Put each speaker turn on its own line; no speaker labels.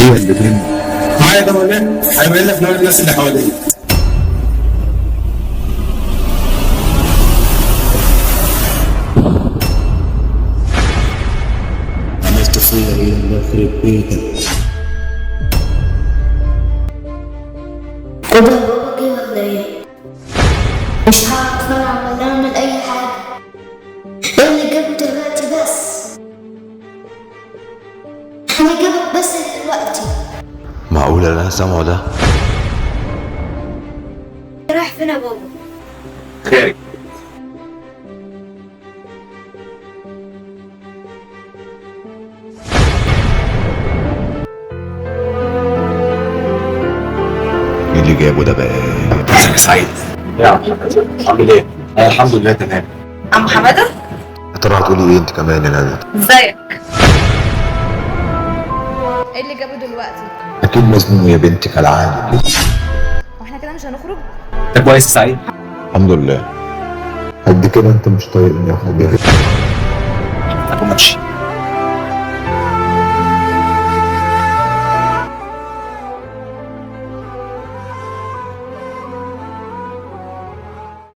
هي اللي بينا.
معايا ده ولا ايه؟ هيبين لك نوع الناس اللي حواليك.
عملت فيا ايه؟ الله يخرب بيتك.
كده بابا جه ولا ايه؟ مش هعرف اتفرج ولا اعمل اي حاجة. ايه اللي جابه دلوقتي بس؟ انا جابك بس دلوقتي.
معقولة اللي أنا سامعه ده؟
رايح فين يا بابا؟
خارج.
مين اللي جابه ده بقى؟
سعيد. يا عامل ايه؟ انا الحمد لله تمام.
عم حماده
يا ترى هتقولي ايه انت كمان يا ندى؟
ازيك؟ ايه اللي جابه دلوقتي؟
اكيد مزنوق يا بنتي كالعاده.
واحنا كده مش هنخرج؟
انت كويس يا سعيد؟
الحمد لله. قد كده انت مش طايقني يا حبيبي.
طب ماشي.